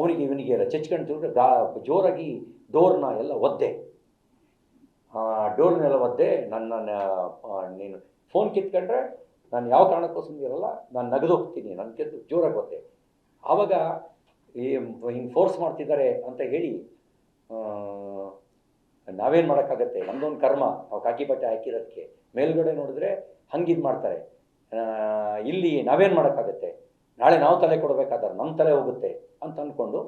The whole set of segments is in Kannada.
ಅವನಿಗೆ ಇವನಿಗೆ ಎಲ್ಲ ಚಚ್ಕೊಂಡು ಜೋರಾಗಿ ಡೋರ್ನ ಎಲ್ಲ ಒದ್ದೆ, ಡೋರ್ನೆಲ್ಲ ಒದ್ದೆ. ನೀನು ಫೋನ್ ಕಿತ್ಕೊಂಡ್ರೆ ನಾನು ಯಾವ ಕಾರಣಕ್ಕೋಸ್ಕರ ಇರಲ್ಲ, ನಾನು ನಗದೋಗ್ತೀನಿ, ನನ್ನ ಕೆದ್ದು ಜೋರಾಗಿ ಒದ್ದೆ. ಆವಾಗ ಹಿಂಗೆ ಫೋರ್ಸ್ ಮಾಡ್ತಿದ್ದಾರೆ ಅಂತ ಹೇಳಿ ನಾವೇನು ಮಾಡೋಕ್ಕಾಗತ್ತೆ, ನಮ್ಮದೊಂದು ಕರ್ಮ, ನಾವು ಕಾಕಿ ಬಟ್ಟೆ ಹಾಕಿರೋದಕ್ಕೆ. ಮೇಲ್ಗಡೆ ನೋಡಿದ್ರೆ ಹಂಗೆ ಇದು ಮಾಡ್ತಾರೆ, ಇಲ್ಲಿ ನಾವೇನು ಮಾಡೋಕ್ಕಾಗತ್ತೆ, ನಾಳೆ ನಾವು ತಲೆ ಕೊಡಬೇಕಾದ್ರೆ ನಮ್ಮ ತಲೆ ಹೋಗುತ್ತೆ ಅಂತ ಅಂದ್ಕೊಂಡು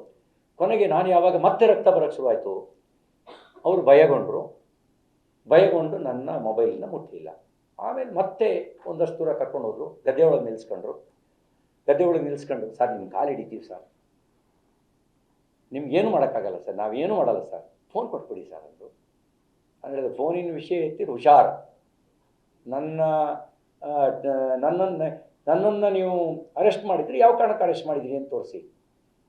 ಕೊನೆಗೆ ನಾನು ಯಾವಾಗ ಮತ್ತೆ ರಕ್ತ ಬರೋಕ್ಕೆ ಶುರುವಾಯಿತು, ಅವರು ಭಯಗೊಂಡು ನನ್ನ ಮೊಬೈಲನ್ನ ಮುಟ್ಟಲಿಲ್ಲ. ಆಮೇಲೆ ಮತ್ತೆ ಒಂದಷ್ಟು ದೂರ ಕರ್ಕೊಂಡು ಹೋದರು, ಗದ್ದೆ ಒಳಗೆ ನಿಲ್ಲಿಸ್ಕೊಂಡ್ರು. ಸರ್ ನಿಮ್ಮ ಕಾಲು ಹಿಡಿತೀವಿ ಸರ್, ನಿಮ್ಗೇನು ಮಾಡೋಕ್ಕಾಗಲ್ಲ ಸರ್, ನಾವೇನು ಮಾಡಲ್ಲ ಸರ್, ಫೋನ್ ಕೊಟ್ಬಿಡಿ ಸರ್ ಅಂದರು. ಅಂದರೆ ಫೋನಿನ ವಿಷಯ ಎತ್ತಿರು ಹುಷಾರ್, ನನ್ನನ್ನು ನೀವು ಅರೆಸ್ಟ್ ಮಾಡಿದ್ರಿ, ಯಾವ ಕಾರಣಕ್ಕೆ ಅರೆಸ್ಟ್ ಮಾಡಿದ್ರಿ ಅಂತ ತೋರಿಸಿ,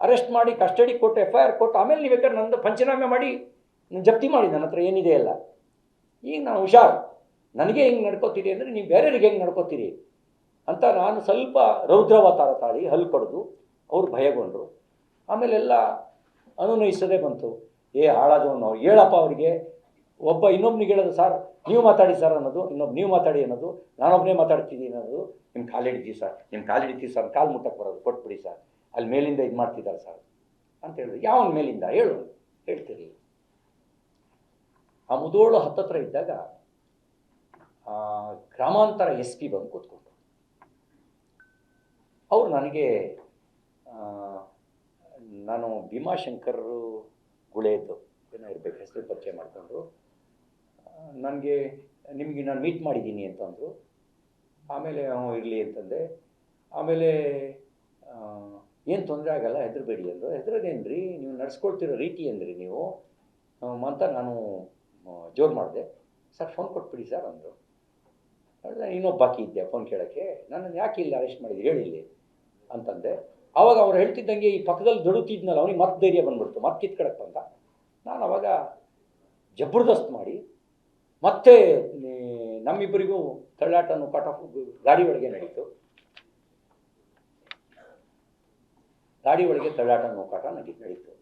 ಅರೆಸ್ಟ್ ಮಾಡಿ ಕಸ್ಟಡಿ ಕೊಟ್ಟು FIR ಕೊಟ್ಟು ಆಮೇಲೆ ನೀವು ಬೇಕಾದ್ರೆ ನಂದು ಪಂಚನಾಮೆ ಮಾಡಿ ಜಪ್ತಿ ಮಾಡಿ, ನನ್ನ ಹತ್ರ ಏನಿದೆ ಅಲ್ಲ. ಈಗ ನಾನು ಹುಷಾರ್, ನನಗೆ ಹೆಂಗೆ ನಡ್ಕೋತೀರಿ ಅಂದರೆ ನೀವು ಬೇರೆಯವ್ರಿಗೆ ಹೆಂಗೆ ನಡ್ಕೋತೀರಿ ಅಂತ ನಾನು ಸ್ವಲ್ಪ ರೌದ್ರಾವತಾರ ತಾಳಿ ಹಲ್ಲು ಕಡ್ದು ಅವ್ರು ಭಯಗೊಂಡರು. ಆಮೇಲೆಲ್ಲ ಅನುನಯಿಸೋದೇ ಬಂತು. ಹಾಳಾದವನು ಹೇಳಪ್ಪ ಅವರಿಗೆ, ಒಬ್ಬ ಇನ್ನೊಬ್ನಿಗೆ ಹೇಳೋದು ಸರ್ ನೀವು ಮಾತಾಡಿ ಸರ್ ಅನ್ನೋದು, ನೀವು ಮಾತಾಡಿ ಅನ್ನೋದು, ನಾನೊಬ್ಬನೇ ಮಾತಾಡ್ತಿದ್ದೀನಿ ಅನ್ನೋದು. ನಿಮ್ಮ ಕಾಲು ಹಿಡಿತೀವಿ ಸರ್, ಕಾಲು ಮುಟ್ಟಕ್ಕೆ ಬರೋದು, ಕೊಟ್ಬಿಡಿ ಸರ್, ಅಲ್ಲಿ ಮೇಲಿಂದ ಇದು ಮಾಡ್ತಿದ್ದಾರೆ ಸರ್ ಅಂತ ಹೇಳಿದ್ರು. ಯಾವನ ಮೇಲಿಂದ ಹೇಳ್ತಿರಲಿಲ್ಲ. ಆ ಮುದೋಳು ಹತ್ತತ್ರ ಇದ್ದಾಗ ಗ್ರಾಮಾಂತರ SP ಬಂದು ಕೂತ್ಕೊಂಡ್ರು. ಅವರು ನನಗೆ ನಾನು ಭೀಮಾಶಂಕರ್ ಗುಳೇದು ಏನೋ ಇರಬೇಕು ಹೆಸರು ಪರಿಚಯ ಮಾಡಿಕೊಂಡ್ರು. ನಿಮಗೆ ನಾನು ಮೀಟ್ ಮಾಡಿದ್ದೀನಿ ಅಂತಂದರು. ಆಮೇಲೆ ಇರಲಿ ಅಂತಂದೆ. ಆಮೇಲೆ ಏನು ತೊಂದರೆ ಆಗಲ್ಲ, ಹೆದರಬೇಡಿ ಅಂದರು. ಹೆದರೋದೇನ್ರಿ, ನೀವು ನಡ್ಸ್ಕೊಳ್ತಿರೋ ರೀತಿ ಅಂದ್ರಿ ನೀವು ಅಂತ ನಾನು ಜೋರು ಮಾಡಿದೆ. ಸರ್ ಫೋನ್ ಕೊಟ್ಬಿಡಿ ಸರ್ ಅಂದರು. ಇನ್ನೊಬ್ಬ ಬಾಕಿ ಇದ್ದೆ ಫೋನ್ ಕೇಳೋಕ್ಕೆ. ನನ್ನನ್ನು ಯಾಕೆ ಇಲ್ಲಿ ಅರೆಸ್ಟ್ ಮಾಡಿದ್ರಿ ಹೇಳಿಲ್ಲಿ ಅಂತಂದೆ. ಆವಾಗ ಅವ್ರು ಹೇಳ್ತಿದ್ದಂಗೆ ಈ ಪಕ್ಕದಲ್ಲಿ ದೊಡುತ್ತಿದ್ನಲ್ಲ, ಅವನಿಗೆ ಮತ್ತೆ ಧೈರ್ಯ ಬಂದ್ಬಿಡ್ತು, ಮತ್ತೆ ಕಿತ್ಕೊಳಕ್ಕೆ ಬಂದ. ನಾನು ಅವಾಗ ಜಬರ್ದಸ್ತ್ ಮಾಡಿ ಮತ್ತೆ ನಮ್ಮಿಬ್ಬರಿಗೂ ತಳ್ಳಾಟನು ಗಾಡಿ ಒಳಗೆ ನಡೀತು. ಗಾಡಿ ಒಳಗೆ ತಳ್ಳಾಟ ನೂಕಾಟ ನಡೀತು.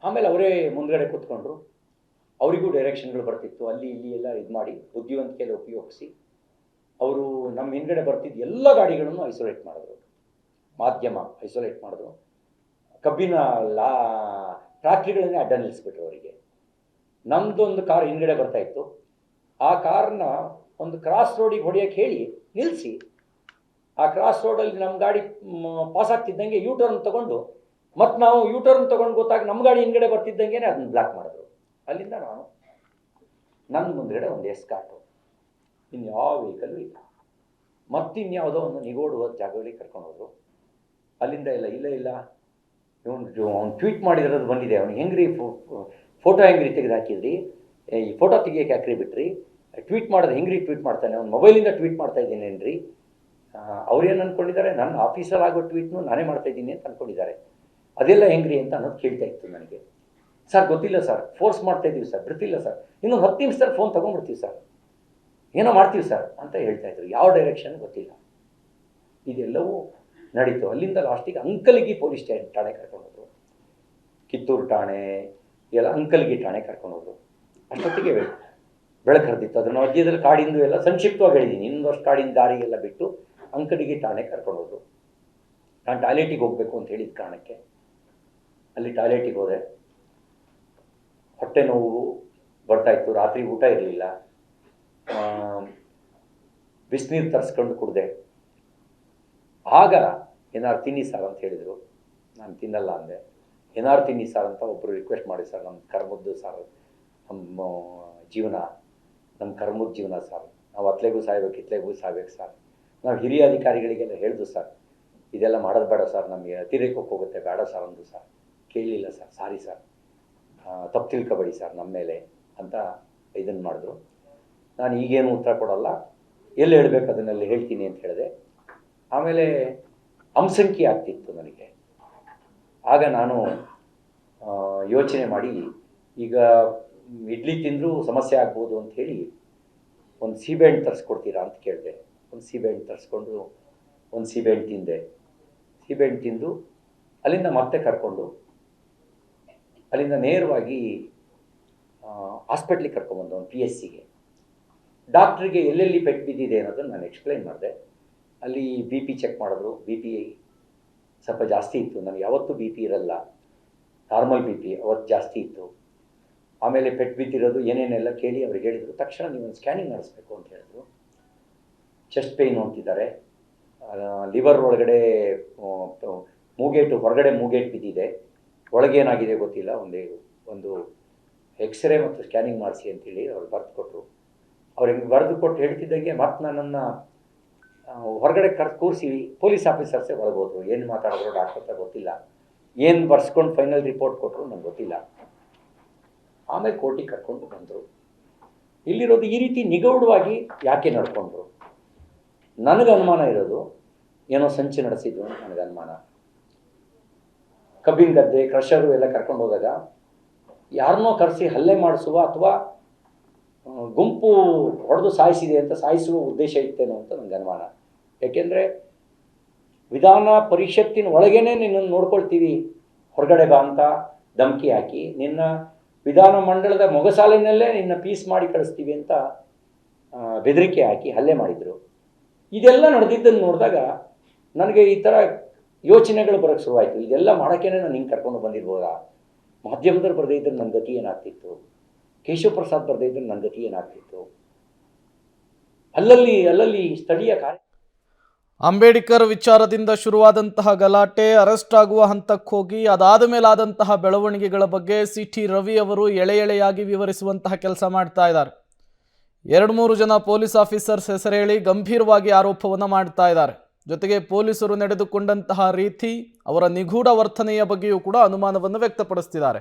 ಆಮೇಲೆ ಅವರೇ ಮುಂದ್ಗಡೆ ಕೂತ್ಕೊಂಡ್ರು. ಅವರಿಗೂ ಡೈರೆಕ್ಷನ್ಗಳು ಬರ್ತಿತ್ತು, ಅಲ್ಲಿ ಇಲ್ಲಿ ಎಲ್ಲ ಇದು ಮಾಡಿ ಬುದ್ಧಿವಂತಿಕೆಲ್ಲ ಉಪಯೋಗಿಸಿ ಅವರು ನಮ್ಮ ಹಿಂದ್ಗಡೆ ಬರ್ತಿದ್ದ ಎಲ್ಲ ಗಾಡಿಗಳನ್ನು ಐಸೋಲೇಟ್ ಮಾಡಿದ್ರು, ಮಾಧ್ಯಮ ಐಸೋಲೇಟ್ ಮಾಡಿದ್ರು. ಕಬ್ಬಿನ ಟ್ರಾಕ್ಟ್ರಿಗಳನ್ನೇ ಅಡ್ಡ ನಿಲ್ಲಿಸ್ಬಿಟ್ರು ಅವರಿಗೆ. ನಮ್ಮದೊಂದು ಕಾರ್ ಹಿಂದ್ಗಡೆ ಬರ್ತಾಯಿತ್ತು, ಆ ಕಾರ್ನ ಒಂದು ಕ್ರಾಸ್ ರೋಡಿಗೆ ಹೊಡೆಯೋಕ್ಕೆ ಹೇಳಿ ನಿಲ್ಲಿಸಿ, ಆ ಕ್ರಾಸ್ ರೋಡಲ್ಲಿ ನಮ್ಮ ಗಾಡಿ ಪಾಸ್ ಆಗ್ತಿದ್ದಂಗೆ U-ಟರ್ನ್ ತೊಗೊಂಡು ಮತ್ತು ನಾವು U-ಟರ್ನ್ ತೊಗೊಂಡು ಗೊತ್ತಾಗಿ ನಮ್ಮ ಗಾಡಿ ಹಿಂದ್ಗಡೆ ಬರ್ತಿದ್ದಂಗೆ ಅದನ್ನು ಬ್ಲಾಕ್ ಮಾಡಿದ್ರು. ಅಲ್ಲಿಂದ ನನ್ನ ಮುಂದ್ಗಡೆ ಒಂದು ಎಸ್ಕಾರ್ಟು, ಇನ್ಯಾವ ವೆಹಿಕಲ್ಲು ಇಲ್ಲ. ಮತ್ತಿನ್ಯಾವುದೋ ಒಂದು ನಿಗೋಡುವ ಜಾಗಗಳಿಗೆ ಕರ್ಕೊಂಡು ಹೋದರು. ಅಲ್ಲಿಂದ ಇಲ್ಲ ಅವ್ನು ಟ್ವೀಟ್ ಮಾಡಿರೋದು ಬಂದಿದೆ, ಅವ್ನಿಗೆ ಹೆಂಗ್ರಿ ಫೋಟೋ ಹೆಂಗ್ರಿ ತೆಗೆದು ಹಾಕಿದ್ರಿ, ಈ ಫೋಟೋ ತೆಗಿಯೋಕೆ ಯಾಕ್ರಿ ಬಿಟ್ರಿ, ಟ್ವೀಟ್ ಮಾಡೋದು ಹೆಂಗ್ರಿ ಟ್ವೀಟ್ ಮಾಡ್ತಾನೆ, ಅವ್ನು ಮೊಬೈಲಿಂದ ಟ್ವೀಟ್ ಮಾಡ್ತಾ ಇದ್ದೀನೇನ್ರಿ, ಅವ್ರೇನು ಅಂದ್ಕೊಂಡಿದ್ದಾರೆ, ನನ್ನ ಆಫೀಸಲ್ಲಿ ಆಗೋ ಟ್ವೀಟ್ನು ನಾನೇ ಮಾಡ್ತಾಯಿದ್ದೀನಿ ಅಂತ ಅಂದ್ಕೊಂಡಿದ್ದಾರೆ, ಅದೆಲ್ಲ ಹೆಂಗ್ರಿ ಅಂತ ಅನ್ನೋದು ಕೇಳ್ತಾ ಇತ್ತು ನನಗೆ. ಸರ್ ಗೊತ್ತಿಲ್ಲ ಸರ್, ಫೋರ್ಸ್ ಮಾಡ್ತಾಯಿದ್ದೀವಿ ಸರ್, ಬಿಡ್ತಿಲ್ಲ ಸರ್, ಇನ್ನೊಂದು 10 ನಿಮಿಷದಲ್ಲಿ ಫೋನ್ ತೊಗೊಂಡ್ಬಿಡ್ತೀವಿ ಸರ್, ಏನೋ ಮಾಡ್ತೀವಿ ಸರ್ ಅಂತ ಹೇಳ್ತಾಯಿದ್ರು. ಯಾವ ಡೈರೆಕ್ಷನ್ ಗೊತ್ತಿಲ್ಲ. ಇದೆಲ್ಲವೂ ನಡೀತು. ಅಲ್ಲಿಂದ ಲಾಸ್ಟಿಗೆ ಅಂಕಲ್ಗಿ ಪೊಲೀಸ್ ಠಾಣೆ ಕರ್ಕೊಂಡೋದ್ರು, ಕಿತ್ತೂರು ಠಾಣೆ ಎಲ್ಲ ಅಂಕಲ್ಗಿ ಠಾಣೆ ಕರ್ಕೊಂಡೋದ್ರು. ಅಷ್ಟೊತ್ತಿಗೆ ಬೆಳಕು ಹರಿದಿತ್ತು. ಅದನ್ನು ಮಧ್ಯದಲ್ಲಿ ಕಾಡಿಂದು ಎಲ್ಲ ಸಂಕ್ಷಿಪ್ತವಾಗಿ ಹೇಳಿದ್ದೀನಿ. ಇನ್ನೊಂದಷ್ಟು ಕಾಡಿನ ದಾರಿಗೆಲ್ಲ ಬಿಟ್ಟು ಅಂಕಲ್ಗಿ ಠಾಣೆ ಕರ್ಕೊಂಡೋದ್ರು. ನಾನು ಟಾಯ್ಲೆಟಿಗೆ ಹೋಗಬೇಕು ಅಂತ ಹೇಳಿದ ಕಾರಣಕ್ಕೆ ಅಲ್ಲಿ ಟಾಯ್ಲೆಟಿಗೆ ಹೋದೆ. ಹೊಟ್ಟೆ ನೋವು ಬರ್ತಾಯಿತ್ತು, ರಾತ್ರಿ ಊಟ ಇರಲಿಲ್ಲ, ಬಿಸಿನೀರು ತರಿಸ್ಕೊಂಡು ಕುಡಿದೆ. ಆಗ ಏನಾರು ತಿನ್ನಿ ಸರ್ ಅಂತ ಹೇಳಿದರು. ನಾನು ತಿನ್ನಲ್ಲ ಅಂದೆ. ಏನಾರು ತಿನ್ನಿ ಸರ್ ಅಂತ ಒಬ್ಬರು ರಿಕ್ವೆಸ್ಟ್ ಮಾಡಿ, ಸರ್ ನಮ್ಮ ಕರ್ಮದ್ದು ಸರ್, ನಮ್ಮ ಜೀವನ ನಮ್ಮ ಕರ್ಮದ ಜೀವನ ಸರ್, ನಾವು ಅತ್ಲೆಗೂ ಸಾಯ್ಬೇಕು ಇತ್ಲೆಗೂ ಸಾಯ್ಬೇಕು ಸರ್, ನಾವು ಹಿರಿಯ ಅಧಿಕಾರಿಗಳಿಗೆಲ್ಲ ಹೇಳಿದ್ರು ಸರ್, ಇದೆಲ್ಲ ಮಾಡೋದು ಬೇಡ ಸರ್, ನಮಗೆ ಅತಿರೇಕಕ್ಕೆ ಹೋಗುತ್ತೆ, ಬೇಡ ಸರ್ ಅಂದು ಸರ್. ಕೇಳಲಿಲ್ಲ ಸರ್, ಸಾರಿ ಸರ್, ತಪ್ಪು ತಿಳ್ಕೊಬೇಡಿ ಸರ್ ನಮ್ಮ ಮೇಲೆ ಅಂತ ಇದನ್ನು ಮಾಡಿದ್ರು. ನಾನು ಈಗೇನು ಉತ್ತರ ಕೊಡಲ್ಲ, ಎಲ್ಲಿ ಹೇಳಬೇಕು ಅದನ್ನೆಲ್ಲ ಹೇಳ್ತೀನಿ ಅಂತ ಹೇಳಿದೆ. ಆಮೇಲೆ ಅಂಸಂಖ್ಯೆ ಆಗ್ತಿತ್ತು ನನಗೆ. ಆಗ ನಾನು ಯೋಚನೆ ಮಾಡಿ, ಈಗ ಇಡ್ಲಿ ತಿಂದರೂ ಸಮಸ್ಯೆ ಆಗ್ಬೋದು ಅಂತ ಹೇಳಿ ಒಂದು ಸೀಬೆಹಣ್ಣು ತರಿಸ್ಕೊಡ್ತೀರಾ ಅಂತ ಕೇಳಿದೆ. ಒಂದು ಸೀಬೆಹಣ್ಣು ತರಿಸ್ಕೊಂಡು ಒಂದು ಸೀಬೆಹಣ್ಣು ತಿಂದೆ. ಸೀಬೆಹಣ್ಣು ತಿಂದು ಅಲ್ಲಿಂದ ಮತ್ತೆ ಕರ್ಕೊಂಡು ಅಲ್ಲಿಂದ ನೇರವಾಗಿ ಹಾಸ್ಪಿಟ್ಲಿಗೆ ಕರ್ಕೊಂಡ್ಬಂದು ಒಂದು PSCಗೆ. ಡಾಕ್ಟ್ರಿಗೆ ಎಲ್ಲೆಲ್ಲಿ ಪೆಟ್ಟು ಬಿದ್ದಿದೆ ಅನ್ನೋದನ್ನು ನಾನು ಎಕ್ಸ್ಪ್ಲೈನ್ ಮಾಡಿದೆ. ಅಲ್ಲಿ BP ಚೆಕ್ ಮಾಡಿದ್ರು. BP ಸ್ವಲ್ಪ ಜಾಸ್ತಿ ಇತ್ತು. ನನಗೆ ಯಾವತ್ತೂ BP ಇರಲ್ಲ, ನಾರ್ಮಲ್ BP, ಅವತ್ತು ಜಾಸ್ತಿ ಇತ್ತು. ಆಮೇಲೆ ಪೆಟ್ಟು ಬಿದ್ದಿರೋದು ಏನೇನೆಲ್ಲ ಕೇಳಿ ಅವ್ರಿಗೆ ಹೇಳಿದರು. ತಕ್ಷಣ ನೀವೊಂದು ಸ್ಕ್ಯಾನಿಂಗ್ ಮಾಡಿಸ್ಬೇಕು ಅಂತ ಹೇಳಿದ್ರು. ಚೆಸ್ಟ್ ಪೇಯ್ನು ಅಂತಿದ್ದಾರೆ, ಲಿವರ್ ಒಳಗಡೆ ಮೂಗೇಟು, ಹೊರಗಡೆ ಮೂಗೇಟು ಬಿದ್ದಿದೆ, ಒಳಗೇನಾಗಿದೆ ಗೊತ್ತಿಲ್ಲ, ಒಂದು ಎಕ್ಸ್ರೇ ಮತ್ತು ಸ್ಕ್ಯಾನಿಂಗ್ ಮಾಡಿಸಿ ಅಂತೇಳಿ ಅವ್ರು ಬರೆದು ಕೊಟ್ಟರು. ಅವ್ರಿಗೆ ಬರೆದು ಕೊಟ್ಟು ಹೇಳ್ತಿದ್ದಂಗೆ ಮತ್ತೆ ನನ್ನನ್ನು ಹೊರಗಡೆ ಕೂರಿಸಿ ಪೊಲೀಸ್ ಆಫೀಸರ್ಸೇ ಒಳಗೋದ್ರು. ಏನು ಮಾತಾಡಿದ್ರು ಡಾಕ್ಟರ್ ಹತ್ರ ಗೊತ್ತಿಲ್ಲ, ಏನು ಬರ್ಸ್ಕೊಂಡು ಫೈನಲ್ ರಿಪೋರ್ಟ್ ಕೊಟ್ಟರು ನನಗೆ ಗೊತ್ತಿಲ್ಲ. ಆಮೇಲೆ ಕೋರ್ಟಿಗೆ ಕರ್ಕೊಂಡು ಬಂದರು. ಇಲ್ಲಿರೋದು ಈ ರೀತಿ ನಿಗೂಢವಾಗಿ ಯಾಕೆ ನಡ್ಕೊಂಡ್ರು? ನನಗೆ ಅನುಮಾನ ಇರೋದು ಏನೋ ಸಂಚು ನಡೆಸಿದ್ರು ಅಂತ ನನಗೆ ಅನುಮಾನ. ಕಬ್ಬಿನ ಗದ್ದೆ, ಕ್ರಷರು ಎಲ್ಲ ಕರ್ಕೊಂಡು ಹೋದಾಗ ಯಾರನ್ನೋ ಕರೆಸಿ ಹಲ್ಲೆ ಮಾಡಿಸುವ ಅಥವಾ ಗುಂಪು ಹೊಡೆದು ಸಾಯಿಸಿದೆ ಅಂತ ಸಾಯಿಸುವ ಉದ್ದೇಶ ಇತ್ತೇನೋ ಅಂತ ನನಗೆ ಅನುಮಾನ. ಯಾಕೆಂದರೆ ವಿಧಾನ ಪರಿಷತ್ತಿನ ಒಳಗೇನೆ ನಿನ್ನನ್ನು ನೋಡ್ಕೊಳ್ತೀವಿ, ಹೊರಗಡೆ ಬಾ ಅಂತ ಧಮಕಿ ಹಾಕಿ, ನಿನ್ನ ವಿಧಾನ ಮಂಡಲದ ಮೊಗಸಾಲಿನಲ್ಲೇ ನಿನ್ನ ಪೀಸ್ ಮಾಡಿ ಕಳಿಸ್ತೀವಿ ಅಂತ ಬೆದರಿಕೆ ಹಾಕಿ ಹಲ್ಲೆ ಮಾಡಿದರು. ಇದೆಲ್ಲ ನಡೆದಿದ್ದನ್ನು ನೋಡಿದಾಗ ನನಗೆ ಈ ಥರ ಯೋಚನೆಗಳು ಬರೋಕ್ಕೆ ಶುರುವಾಯಿತು. ಇದೆಲ್ಲ ಮಾಡೋಕ್ಕೇ ನಾನು ಹಿಂಗೆ ಕರ್ಕೊಂಡು ಬಂದಿರ್ಬೋದಾ? ಮಾಧ್ಯಮದಲ್ಲಿ ಬರದೇ ಇದ್ದರೆ ನನ್ನ ಗತಿ ಏನಾಗ್ತಿತ್ತು? ಕೇಶವ ಪ್ರಸಾದ್ ಬರದೇ ಇದ್ದರೆ ನನ್ನ ಗತಿ ಏನಾಗ್ತಿತ್ತು? ಅಲ್ಲಲ್ಲಿ ಸ್ಥಳೀಯ ಅಂಬೇಡ್ಕರ್ ವಿಚಾರದಿಂದ ಶುರುವಾದಂತಹ ಗಲಾಟೆ ಅರೆಸ್ಟ್ ಆಗುವ ಹಂತಕ್ಕೆ ಹೋಗಿ ಅದಾದ ಮೇಲಾದಂತಹ ಬೆಳವಣಿಗೆಗಳ ಬಗ್ಗೆ CT ರವಿ ಅವರು ಎಳೆಯಾಗಿ ವಿವರಿಸುವಂತಹ ಕೆಲಸ ಮಾಡ್ತಾ ಇದ್ದಾರೆ. 2-3 ಜನ ಪೊಲೀಸ್ ಆಫೀಸರ್ಸ್ ಹೆಸರು ಹೇಳಿ ಗಂಭೀರವಾಗಿ ಆರೋಪವನ್ನು ಮಾಡ್ತಾ ಇದ್ದಾರೆ. ಜೊತೆಗೆ ಪೊಲೀಸರು ನಡೆದುಕೊಂಡಂತಹ ರೀತಿ, ಅವರ ನಿಗೂಢ ವರ್ತನೆಯ ಬಗ್ಗೆಯೂ ಕೂಡ ಅನುಮಾನವನ್ನು ವ್ಯಕ್ತಪಡಿಸ್ತಿದ್ದಾರೆ.